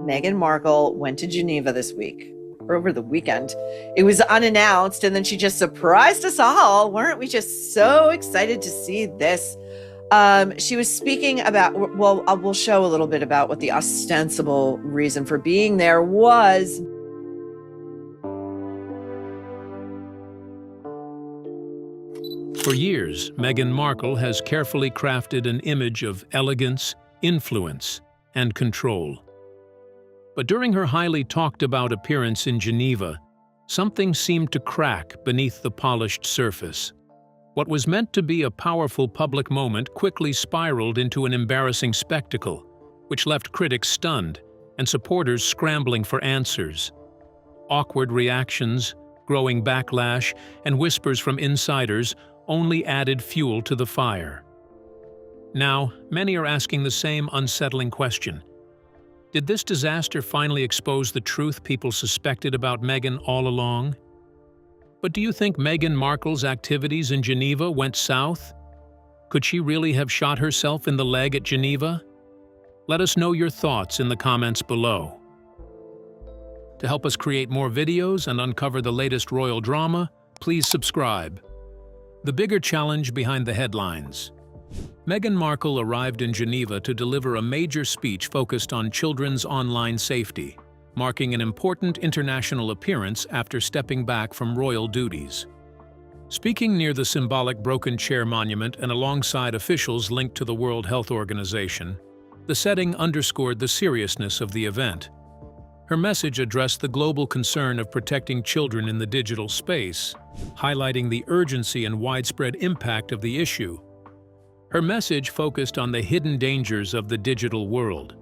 Meghan Markle went to Geneva this week, or over the weekend. It was unannounced, and then she just surprised us all. Weren't we just so excited to see this? She was speaking about, well, we'll show a little bit about what the ostensible reason for being there was. For years, Meghan Markle has carefully crafted an image of elegance, influence, and control. But during her highly talked-about appearance in Geneva, something seemed to crack beneath the polished surface. What was meant to be a powerful public moment quickly spiraled into an embarrassing spectacle, which left critics stunned and supporters scrambling for answers. Awkward reactions, growing backlash, and whispers from insiders only added fuel to the fire. Now, many are asking the same unsettling question. Did this disaster finally expose the truth people suspected about Meghan all along? But do you think Meghan Markle's activities in Geneva went south? Could she really have shot herself in the leg at Geneva? Let us know your thoughts in the comments below. To help us create more videos and uncover the latest royal drama, please subscribe. The bigger challenge behind the headlines. Meghan Markle arrived in Geneva to deliver a major speech focused on children's online safety, marking an important international appearance after stepping back from royal duties. Speaking near the symbolic Broken Chair Monument and alongside officials linked to the World Health Organization, the setting underscored the seriousness of the event. Her message addressed the global concern of protecting children in the digital space, highlighting the urgency and widespread impact of the issue. Her message focused on the hidden dangers of the digital world.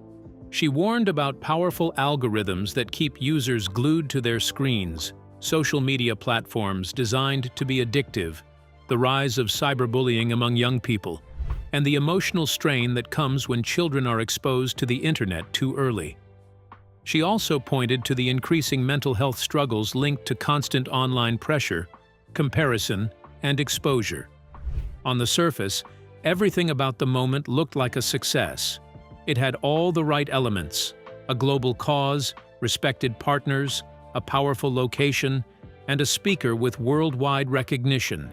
She warned about powerful algorithms that keep users glued to their screens, social media platforms designed to be addictive, the rise of cyberbullying among young people, and the emotional strain that comes when children are exposed to the internet too early. She also pointed to the increasing mental health struggles linked to constant online pressure, comparison, and exposure. On the surface, everything about the moment looked like a success. It had all the right elements: a global cause, respected partners, a powerful location, and a speaker with worldwide recognition.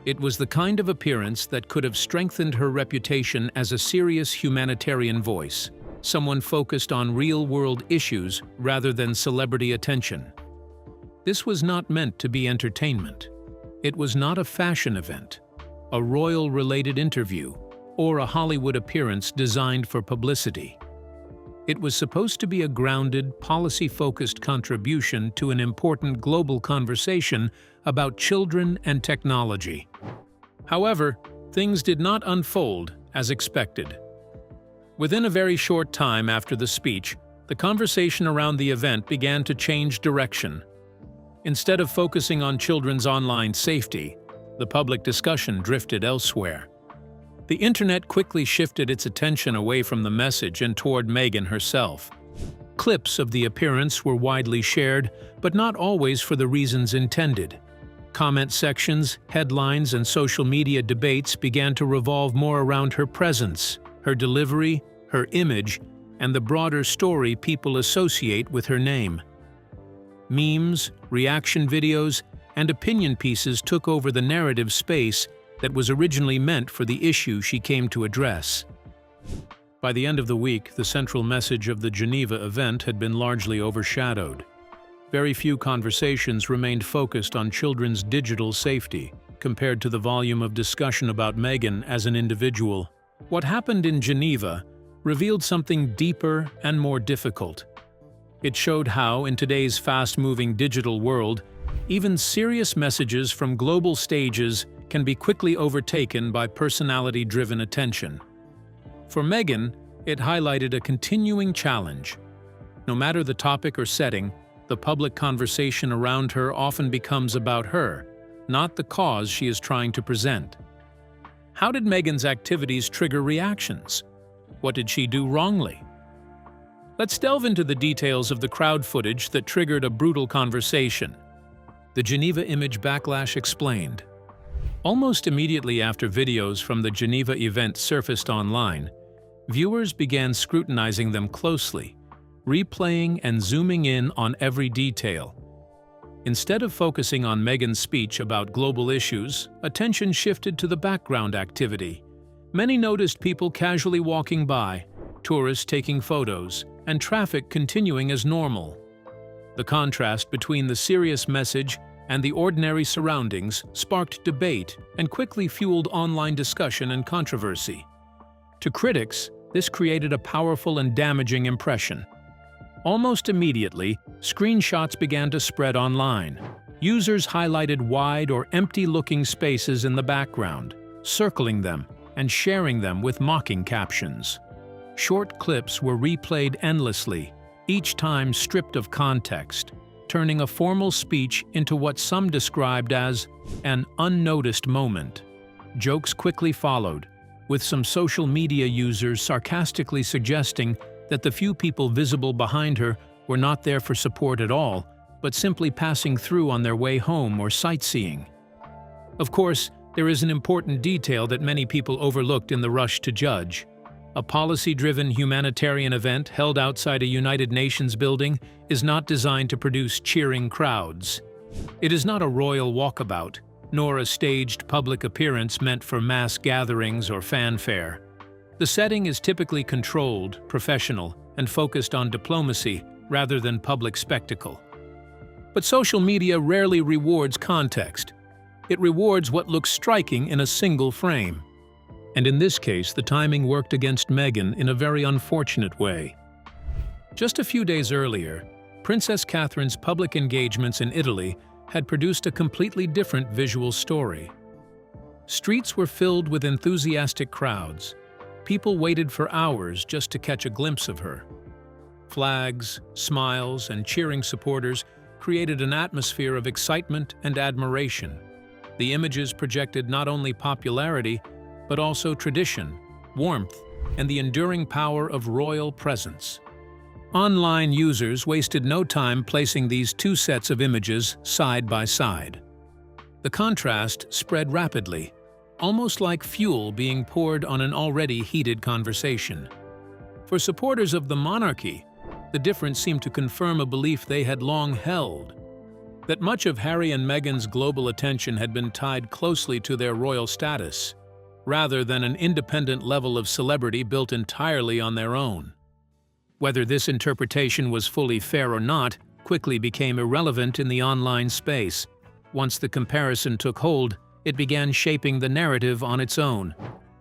It was the kind of appearance that could have strengthened her reputation as a serious humanitarian voice, someone focused on real-world issues rather than celebrity attention. This was not meant to be entertainment. It was not a fashion event, a royal-related interview, or a Hollywood appearance designed for publicity. It was supposed to be a grounded, policy-focused contribution to an important global conversation about children and technology. However, things did not unfold as expected. Within a very short time after the speech, the conversation around the event began to change direction. Instead of focusing on children's online safety, the public discussion drifted elsewhere. The internet quickly shifted its attention away from the message and toward Meghan herself. Clips of the appearance were widely shared, but not always for the reasons intended. Comment sections, headlines, and social media debates began to revolve more around her presence, her delivery, her image, and the broader story people associate with her name. Memes, reaction videos, and opinion pieces took over the narrative space that was originally meant for the issue she came to address. By the end of the week, the central message of the Geneva event had been largely overshadowed. Very few conversations remained focused on children's digital safety, compared to the volume of discussion about Meghan as an individual. What happened in Geneva revealed something deeper and more difficult. It showed how, in today's fast-moving digital world, even serious messages from global stages can be quickly overtaken by personality-driven attention. For Meghan, it highlighted a continuing challenge. No matter the topic or setting, the public conversation around her often becomes about her, not the cause she is trying to present. How did Meghan's activities trigger reactions? What did she do wrongly? Let's delve into the details of the crowd footage that triggered a brutal conversation. The Geneva image backlash explained. Almost immediately after videos from the Geneva event surfaced online, viewers began scrutinizing them closely, replaying and zooming in on every detail. Instead of focusing on Meghan's speech about global issues, attention shifted to the background activity. Many noticed people casually walking by, tourists taking photos, and traffic continuing as normal. The contrast between the serious message and the ordinary surroundings sparked debate and quickly fueled online discussion and controversy. To critics, this created a powerful and damaging impression. Almost immediately, screenshots began to spread online. Users highlighted wide or empty-looking spaces in the background, circling them and sharing them with mocking captions. Short clips were replayed endlessly, each time stripped of context, turning a formal speech into what some described as an unnoticed moment. Jokes quickly followed, with some social media users sarcastically suggesting that the few people visible behind her were not there for support at all, but simply passing through on their way home or sightseeing. Of course, there is an important detail that many people overlooked in the rush to judge. A policy-driven humanitarian event held outside a United Nations building is not designed to produce cheering crowds. It is not a royal walkabout, nor a staged public appearance meant for mass gatherings or fanfare. The setting is typically controlled, professional, and focused on diplomacy rather than public spectacle. But social media rarely rewards context. It rewards what looks striking in a single frame. And in this case, the timing worked against Meghan in a very unfortunate way. Just a few days earlier, Princess Catherine's public engagements in Italy had produced a completely different visual story. Streets were filled with enthusiastic crowds. People waited for hours just to catch a glimpse of her. Flags, smiles, and cheering supporters created an atmosphere of excitement and admiration. The images projected not only popularity, but also tradition, warmth, and the enduring power of royal presence. Online users wasted no time placing these two sets of images side by side. The contrast spread rapidly, almost like fuel being poured on an already heated conversation. For supporters of the monarchy, the difference seemed to confirm a belief they had long held, that much of Harry and Meghan's global attention had been tied closely to their royal status, rather than an independent level of celebrity built entirely on their own. Whether this interpretation was fully fair or not quickly became irrelevant in the online space. Once the comparison took hold, it began shaping the narrative on its own.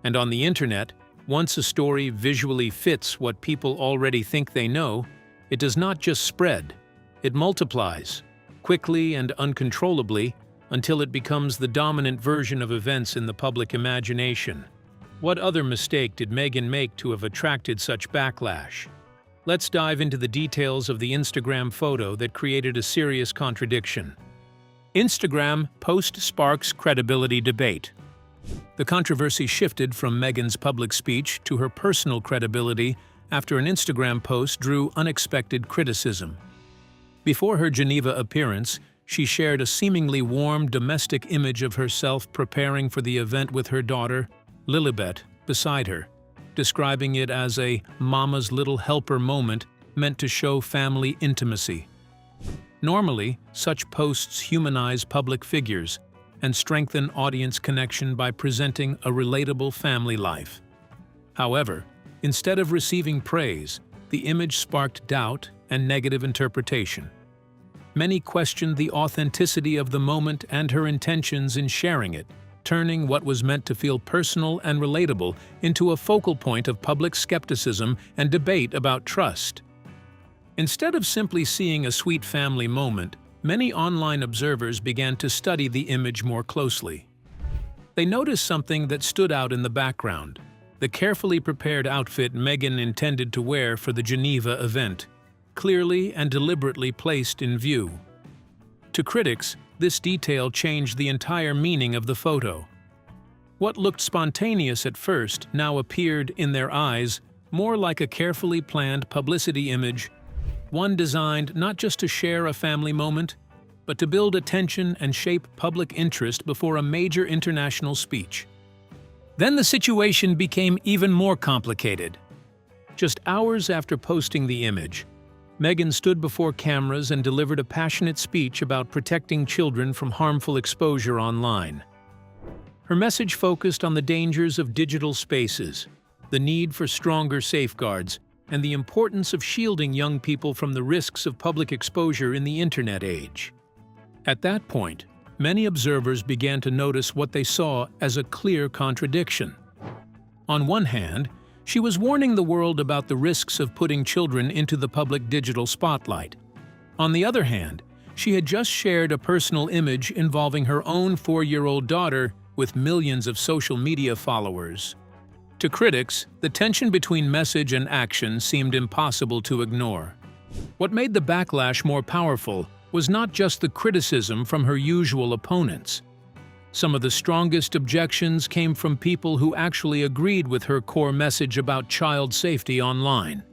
And on the internet, once a story visually fits what people already think they know, it does not just spread, it multiplies, quickly and uncontrollably, until it becomes the dominant version of events in the public imagination. What other mistake did Meghan make to have attracted such backlash? Let's dive into the details of the Instagram photo that created a serious contradiction. Instagram post sparks credibility debate. The controversy shifted from Meghan's public speech to her personal credibility after an Instagram post drew unexpected criticism. Before her Geneva appearance, she shared a seemingly warm domestic image of herself preparing for the event with her daughter, Lilibet, beside her, describing it as a mama's little helper moment meant to show family intimacy. Normally, such posts humanize public figures and strengthen audience connection by presenting a relatable family life. However, instead of receiving praise, the image sparked doubt and negative interpretation. Many questioned the authenticity of the moment and her intentions in sharing it, turning what was meant to feel personal and relatable into a focal point of public skepticism and debate about trust. Instead of simply seeing a sweet family moment, many online observers began to study the image more closely. They noticed something that stood out in the background: the carefully prepared outfit Meghan intended to wear for the Geneva event, clearly and deliberately placed in view. To critics, this detail changed the entire meaning of the photo. What looked spontaneous at first now appeared, in their eyes, more like a carefully planned publicity image, one designed not just to share a family moment, but to build attention and shape public interest before a major international speech. Then the situation became even more complicated. Just hours after posting the image, Meghan stood before cameras and delivered a passionate speech about protecting children from harmful exposure online. Her message focused on the dangers of digital spaces, the need for stronger safeguards, and the importance of shielding young people from the risks of public exposure in the internet age. At that point, many observers began to notice what they saw as a clear contradiction. On one hand, she was warning the world about the risks of putting children into the public digital spotlight. On the other hand, she had just shared a personal image involving her own 4-year-old daughter with millions of social media followers. To critics, the tension between message and action seemed impossible to ignore. What made the backlash more powerful was not just the criticism from her usual opponents. Some of the strongest objections came from people who actually agreed with her core message about child safety online.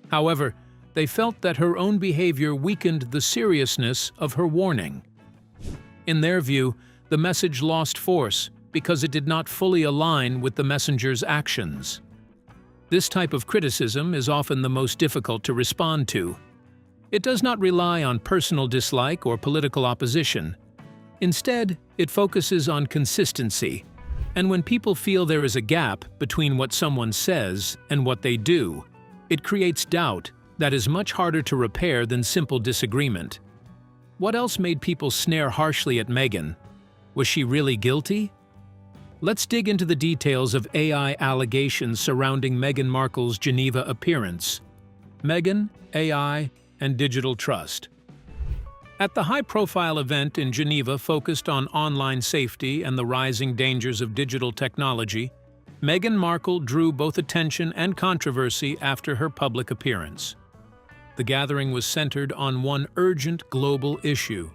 However, they felt that her own behavior weakened the seriousness of her warning. In their view, the message lost force because it did not fully align with the messenger's actions. This type of criticism is often the most difficult to respond to. It does not rely on personal dislike or political opposition. Instead, it focuses on consistency, and when people feel there is a gap between what someone says and what they do, it creates doubt that is much harder to repair than simple disagreement. What else made people snare harshly at Meghan? Was she really guilty? Let's dig into the details of AI allegations surrounding Meghan Markle's Geneva appearance. Meghan, AI, and digital trust. At the high-profile event in Geneva focused on online safety and the rising dangers of digital technology, Meghan Markle drew both attention and controversy after her public appearance. The gathering was centered on one urgent global issue: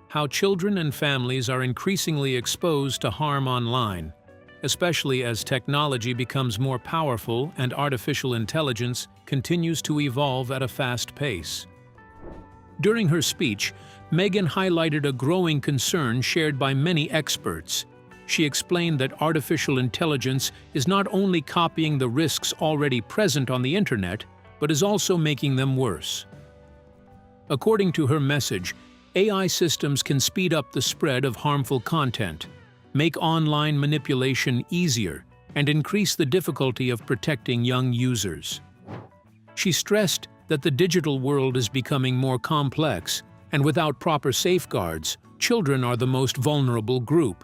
how children and families are increasingly exposed to harm online, especially as technology becomes more powerful and artificial intelligence continues to evolve at a fast pace. During her speech, Meghan highlighted a growing concern shared by many experts. She explained that artificial intelligence is not only copying the risks already present on the internet, but is also making them worse. According to her message, AI systems can speed up the spread of harmful content, make online manipulation easier, and increase the difficulty of protecting young users. She stressed that the digital world is becoming more complex, and without proper safeguards, children are the most vulnerable group.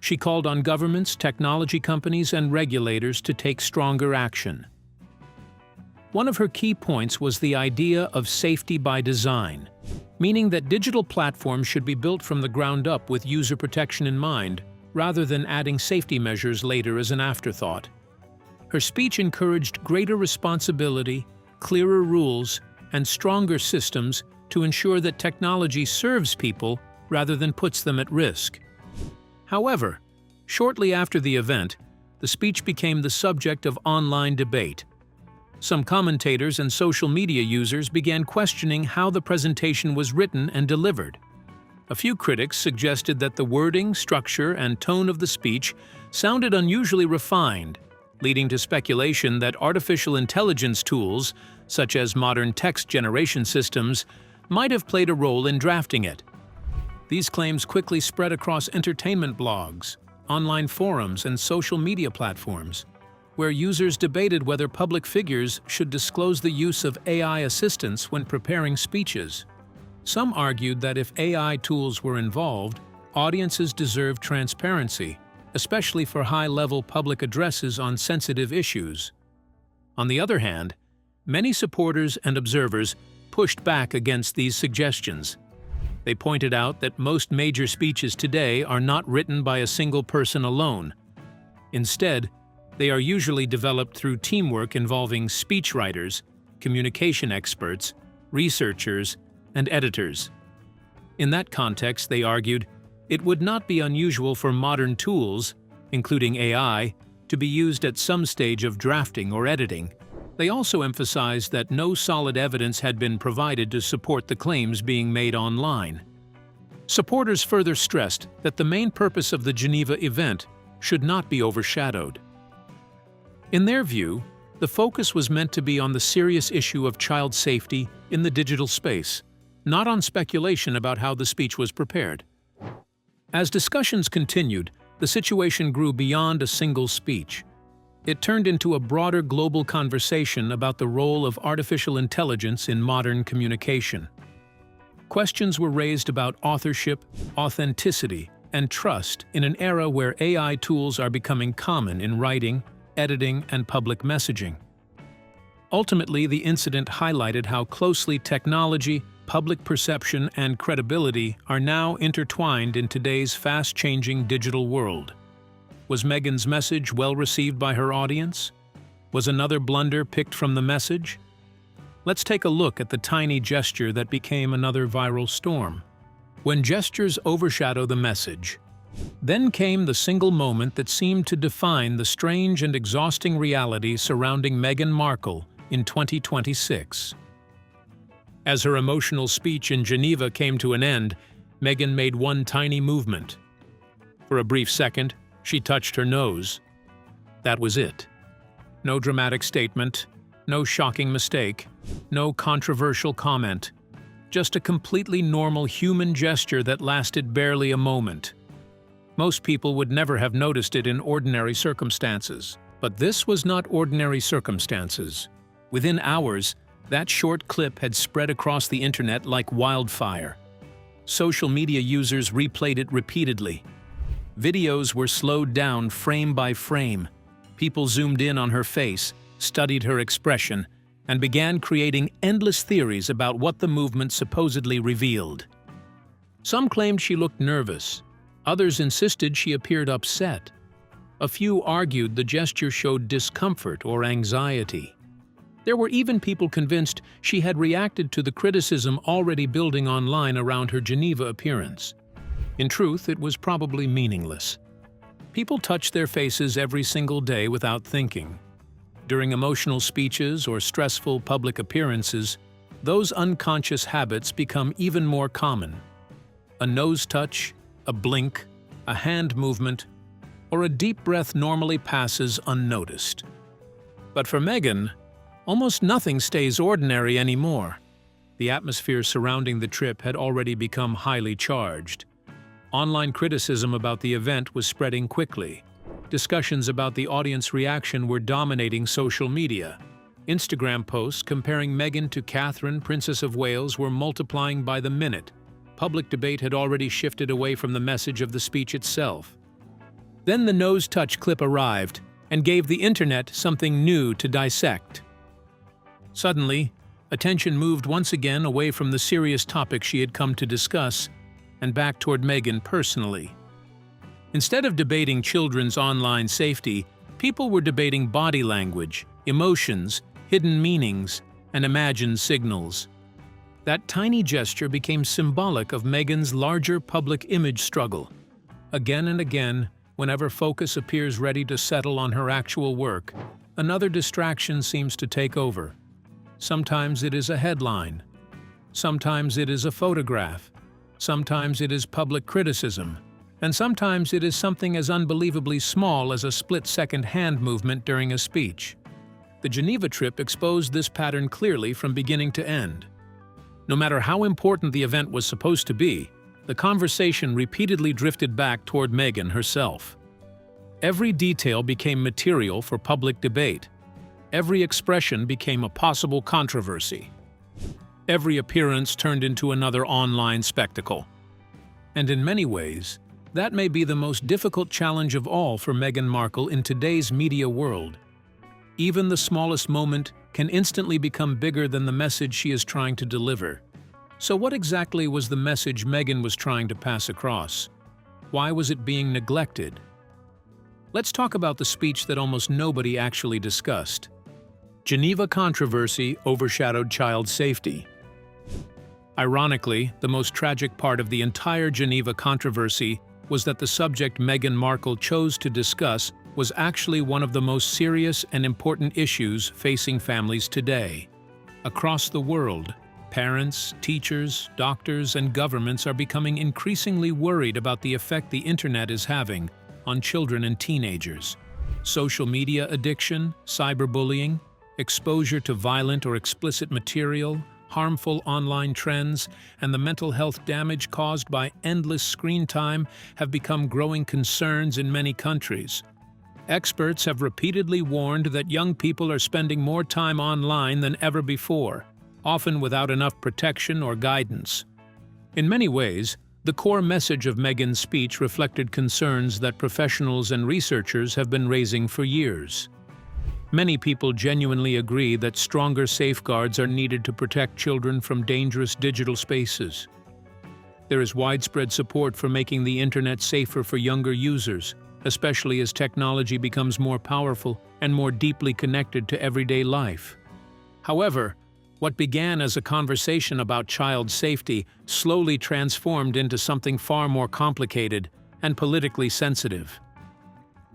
She called on governments, technology companies, and regulators to take stronger action. One of her key points was the idea of safety by design, meaning that digital platforms should be built from the ground up with user protection in mind, rather than adding safety measures later as an afterthought. Her speech encouraged greater responsibility, clearer rules, and stronger systems to ensure that technology serves people rather than puts them at risk. However, shortly after the event, the speech became the subject of online debate. Some commentators and social media users began questioning how the presentation was written and delivered. A few critics suggested that the wording, structure, and tone of the speech sounded unusually refined, leading to speculation that artificial intelligence tools, such as modern text generation systems, might have played a role in drafting it. These claims quickly spread across entertainment blogs, online forums, and social media platforms, where users debated whether public figures should disclose the use of AI assistants when preparing speeches. Some argued that if AI tools were involved, audiences deserved transparency, especially for high-level public addresses on sensitive issues. On the other hand, many supporters and observers pushed back against these suggestions. They pointed out that most major speeches today are not written by a single person alone. Instead, they are usually developed through teamwork involving speechwriters, communication experts, researchers, and editors. In that context, they argued, it would not be unusual for modern tools, including AI, to be used at some stage of drafting or editing. They also emphasized that no solid evidence had been provided to support the claims being made online. Supporters further stressed that the main purpose of the Geneva event should not be overshadowed. In their view, The focus was meant to be on the serious issue of child safety in the digital space, not on speculation about how the speech was prepared. As discussions continued, the situation grew beyond a single speech. It turned into a broader global conversation about the role of artificial intelligence in modern communication. Questions were raised about authorship, authenticity, and trust in an era where AI tools are becoming common in writing, editing, and public messaging. Ultimately, the incident highlighted how closely technology, public perception, and credibility are now intertwined in today's fast-changing digital world. Was Meghan's message well received by her audience? Was another blunder picked from the message? Let's take a look at the tiny gesture that became another viral storm. When gestures overshadow the message, then came the single moment that seemed to define the strange and exhausting reality surrounding Meghan Markle in 2026. As her emotional speech in Geneva came to an end, Meghan made one tiny movement. For a brief second, she touched her nose. That was it. No dramatic statement, no shocking mistake, no controversial comment. Just a completely normal human gesture that lasted barely a moment. Most people would never have noticed it in ordinary circumstances. But this was not ordinary circumstances. Within hours, that short clip had spread across the internet like wildfire. Social media users replayed it repeatedly. Videos were slowed down frame by frame. People zoomed in on her face, studied her expression, and began creating endless theories about what the movement supposedly revealed. Some claimed she looked nervous. Others insisted she appeared upset. A few argued the gesture showed discomfort or anxiety. There were even people convinced she had reacted to the criticism already building online around her Geneva appearance. In truth, it was probably meaningless. People touch their faces every single day without thinking. During emotional speeches or stressful public appearances, those unconscious habits become even more common. A nose touch, a blink, a hand movement, or a deep breath normally passes unnoticed. But for Meghan, almost nothing stays ordinary anymore. The atmosphere surrounding the trip had already become highly charged. Online criticism about the event was spreading quickly. Discussions about the audience reaction were dominating social media. Instagram posts comparing Meghan to Catherine, Princess of Wales, were multiplying by the minute. Public debate had already shifted away from the message of the speech itself. Then the nose touch clip arrived and gave the internet something new to dissect. Suddenly, attention moved once again away from the serious topic she had come to discuss and back toward Meghan personally. Instead of debating children's online safety, people were debating body language, emotions, hidden meanings, and imagined signals. That tiny gesture became symbolic of Meghan's larger public image struggle. Again and again, whenever focus appears ready to settle on her actual work, another distraction seems to take over. Sometimes it is a headline. Sometimes it is a photograph. Sometimes it is public criticism. And sometimes it is something as unbelievably small as a split-second hand movement during a speech. The Geneva trip exposed this pattern clearly from beginning to end. No matter how important the event was supposed to be, the conversation repeatedly drifted back toward Meghan herself. Every detail became material for public debate. Every expression became a possible controversy. Every appearance turned into another online spectacle. And in many ways, that may be the most difficult challenge of all for Meghan Markle in today's media world. Even the smallest moment can instantly become bigger than the message she is trying to deliver. So what exactly was the message Meghan was trying to pass across? Why was it being neglected? Let's talk about the speech that almost nobody actually discussed. Geneva controversy overshadowed child safety. Ironically, the most tragic part of the entire Geneva controversy was that the subject Meghan Markle chose to discuss was actually one of the most serious and important issues facing families today. Across the world, parents, teachers, doctors, and governments are becoming increasingly worried about the effect the internet is having on children and teenagers. Social media addiction, cyberbullying, exposure to violent or explicit material, harmful online trends, and the mental health damage caused by endless screen time have become growing concerns in many countries. Experts have repeatedly warned that young people are spending more time online than ever before, often without enough protection or guidance. In many ways, the core message of Meghan's speech reflected concerns that professionals and researchers have been raising for years. Many people genuinely agree that stronger safeguards are needed to protect children from dangerous digital spaces. There is widespread support for making the internet safer for younger users, especially as technology becomes more powerful and more deeply connected to everyday life. However, what began as a conversation about child safety slowly transformed into something far more complicated and politically sensitive.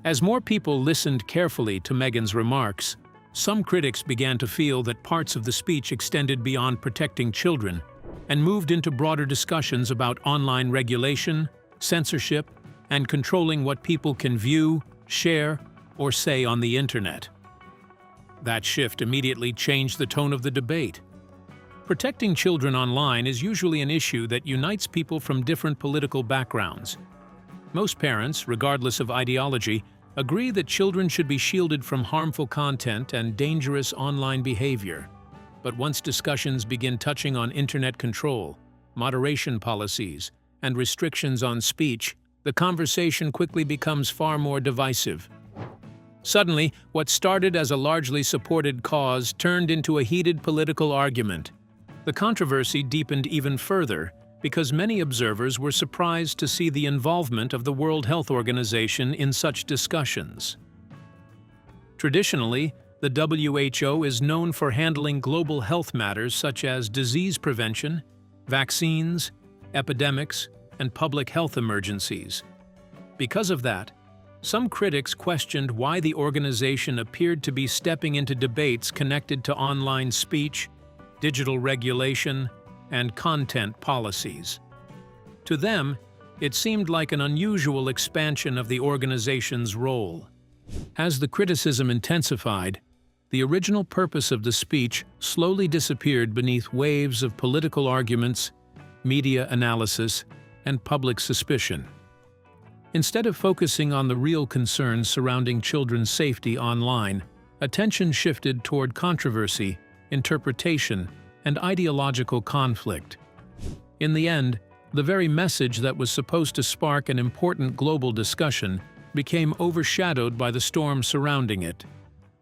As more people listened carefully to Meghan's remarks, some critics began to feel that parts of the speech extended beyond protecting children and moved into broader discussions about online regulation, censorship, and controlling what people can view, share, or say on the internet. That shift immediately changed the tone of the debate. Protecting children online is usually an issue that unites people from different political backgrounds. Most parents, regardless of ideology, agree that children should be shielded from harmful content and dangerous online behavior. But once discussions begin touching on internet control, moderation policies, and restrictions on speech, the conversation quickly becomes far more divisive. Suddenly, what started as a largely supported cause turned into a heated political argument. The controversy deepened even further because many observers were surprised to see the involvement of the World Health Organization in such discussions. Traditionally, the WHO is known for handling global health matters such as disease prevention, vaccines, epidemics, and public health emergencies. Because of that, some critics questioned why the organization appeared to be stepping into debates connected to online speech, digital regulation, and content policies. To them, it seemed like an unusual expansion of the organization's role. As the criticism intensified, the original purpose of the speech slowly disappeared beneath waves of political arguments, media analysis, and public suspicion. Instead of focusing on the real concerns surrounding children's safety online, attention shifted toward controversy, interpretation, and ideological conflict. In the end, the very message that was supposed to spark an important global discussion became overshadowed by the storm surrounding it.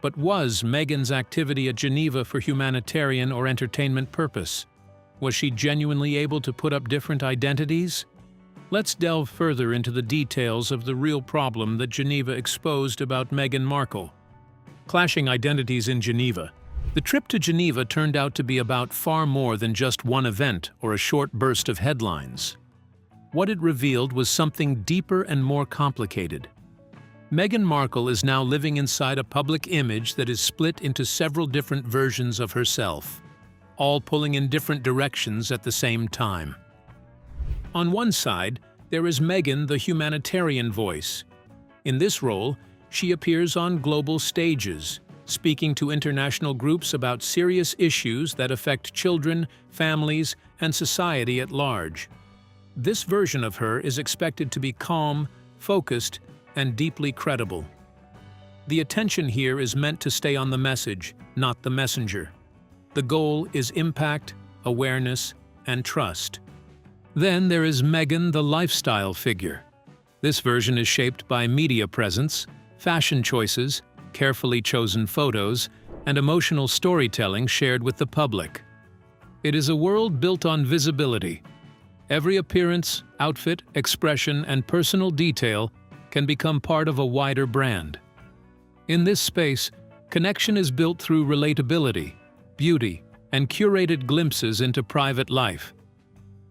But was Meghan's activity at Geneva for humanitarian or entertainment purpose? Was she genuinely able to put up different identities? Let's delve further into the details of the real problem that Geneva exposed about Meghan Markle. Clashing identities in Geneva. The trip to Geneva turned out to be about far more than just one event or a short burst of headlines. What it revealed was something deeper and more complicated. Meghan Markle is now living inside a public image that is split into several different versions of herself, all pulling in different directions at the same time. On one side, there is Meghan, the humanitarian voice. In this role, she appears on global stages, speaking to international groups about serious issues that affect children, families, and society at large. This version of her is expected to be calm, focused, and deeply credible. The attention here is meant to stay on the message, not the messenger. The goal is impact, awareness, and trust. Then there is Meghan, the lifestyle figure. This version is shaped by media presence, fashion choices, carefully chosen photos, and emotional storytelling shared with the public. It is a world built on visibility. Every appearance, outfit, expression, and personal detail can become part of a wider brand. In this space, connection is built through relatability, beauty, and curated glimpses into private life.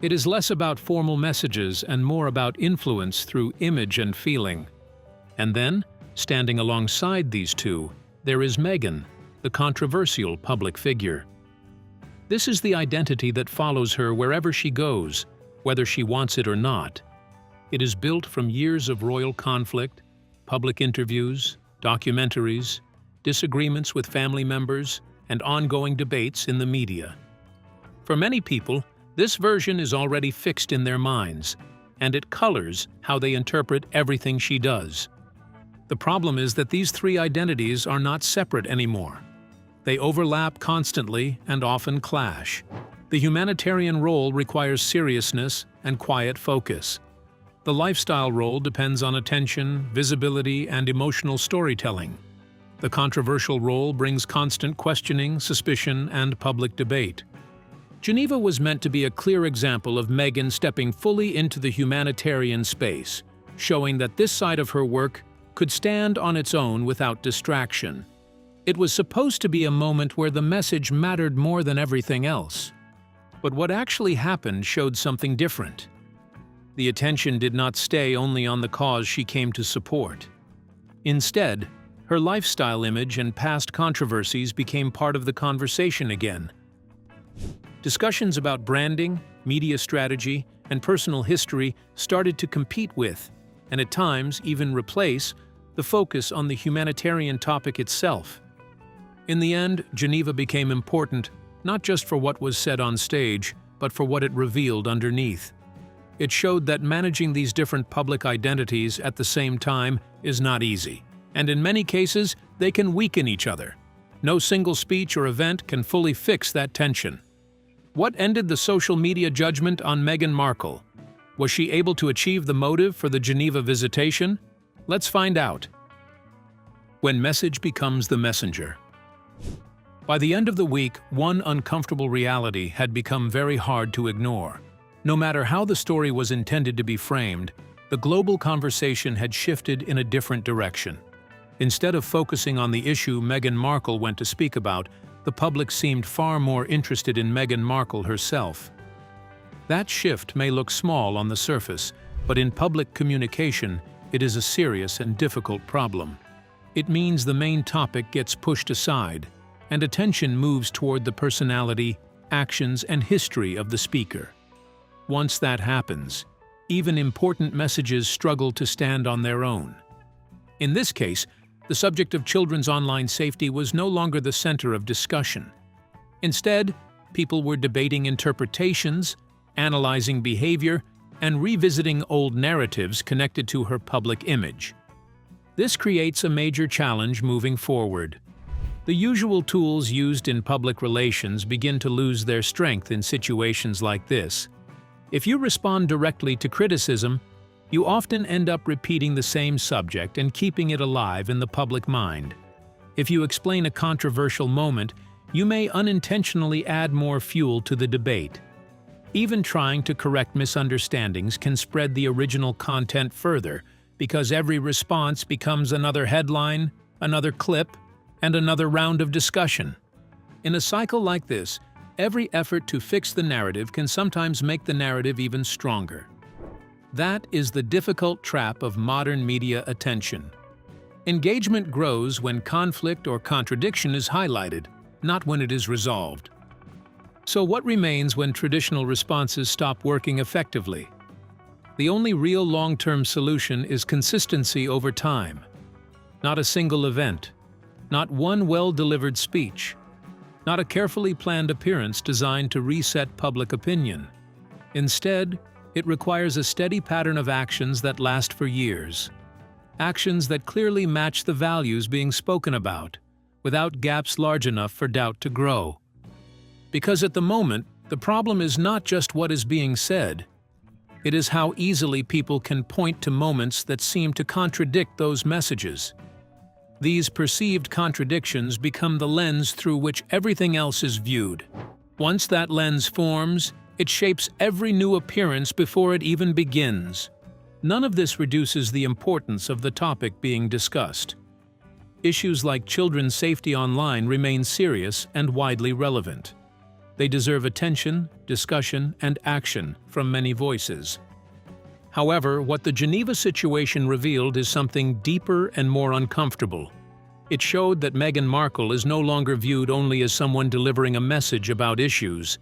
It is less about formal messages and more about influence through image and feeling. And then, standing alongside these two, there is Meghan, the controversial public figure. This is the identity that follows her wherever she goes, whether she wants it or not. It is built from years of royal conflict, public interviews, documentaries, disagreements with family members, and ongoing debates in the media. For many people, this version is already fixed in their minds, and it colors how they interpret everything she does. The problem is that these three identities are not separate anymore. They overlap constantly and often clash. The humanitarian role requires seriousness and quiet focus. The lifestyle role depends on attention, visibility, and emotional storytelling. The controversial role brings constant questioning, suspicion, and public debate. Geneva was meant to be a clear example of Meghan stepping fully into the humanitarian space, showing that this side of her work could stand on its own without distraction. It was supposed to be a moment where the message mattered more than everything else. But what actually happened showed something different. The attention did not stay only on the cause she came to support. Instead, her lifestyle image and past controversies became part of the conversation again. Discussions about branding, media strategy, and personal history started to compete with, and at times even replace, the focus on the humanitarian topic itself. In the end, Geneva became important not just for what was said on stage, but for what it revealed underneath. It showed that managing these different public identities at the same time is not easy, and in many cases, they can weaken each other. No single speech or event can fully fix that tension. What ended the social media judgment on Meghan Markle? Was she able to achieve the motive for the Geneva visitation? Let's find out. When message becomes the messenger. By the end of the week, one uncomfortable reality had become very hard to ignore. No matter how the story was intended to be framed, the global conversation had shifted in a different direction. Instead of focusing on the issue Meghan Markle went to speak about, the public seemed far more interested in Meghan Markle herself. That shift may look small on the surface, but in public communication, it is a serious and difficult problem. It means the main topic gets pushed aside, and attention moves toward the personality, actions, and history of the speaker. Once that happens, even important messages struggle to stand on their own. In this case, the subject of children's online safety was no longer the center of discussion. Instead, people were debating interpretations, analyzing behavior, and revisiting old narratives connected to her public image. This creates a major challenge moving forward. The usual tools used in public relations begin to lose their strength in situations like this. If you respond directly to criticism, you often end up repeating the same subject and keeping it alive in the public mind. If you explain a controversial moment, you may unintentionally add more fuel to the debate. Even trying to correct misunderstandings can spread the original content further, because every response becomes another headline, another clip, and another round of discussion. In a cycle like this, every effort to fix the narrative can sometimes make the narrative even stronger. That is the difficult trap of modern media attention. Engagement grows when conflict or contradiction is highlighted, not when it is resolved. So what remains when traditional responses stop working effectively? The only real long-term solution is consistency over time. Not a single event, not one well-delivered speech, not a carefully planned appearance designed to reset public opinion. Instead, it requires a steady pattern of actions that last for years. Actions that clearly match the values being spoken about, without gaps large enough for doubt to grow. Because at the moment, the problem is not just what is being said. It is how easily people can point to moments that seem to contradict those messages. These perceived contradictions become the lens through which everything else is viewed. Once that lens forms, it shapes every new appearance before it even begins. None of this reduces the importance of the topic being discussed. Issues like children's safety online remain serious and widely relevant. They deserve attention, discussion, and action from many voices. However, what the Geneva situation revealed is something deeper and more uncomfortable. It showed that Meghan Markle is no longer viewed only as someone delivering a message about issues.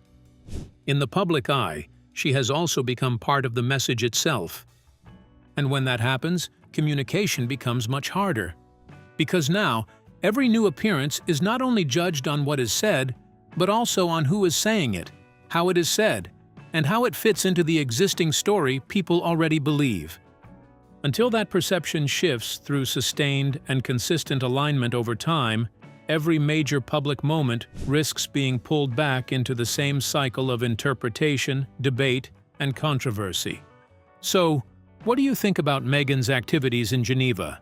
In the public eye, she has also become part of the message itself. And when that happens, communication becomes much harder. Because now, Every new appearance is not only judged on what is said, but also on who is saying it, how it is said, and how it fits into the existing story people already believe. Until that perception shifts through sustained and consistent alignment over time, every major public moment risks being pulled back into the same cycle of interpretation, debate, and controversy. So, what do you think about Meghan's activities in Geneva?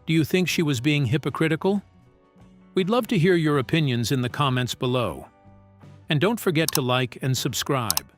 Do you think she was being hypocritical? We'd love to hear your opinions in the comments below. And don't forget to like and subscribe.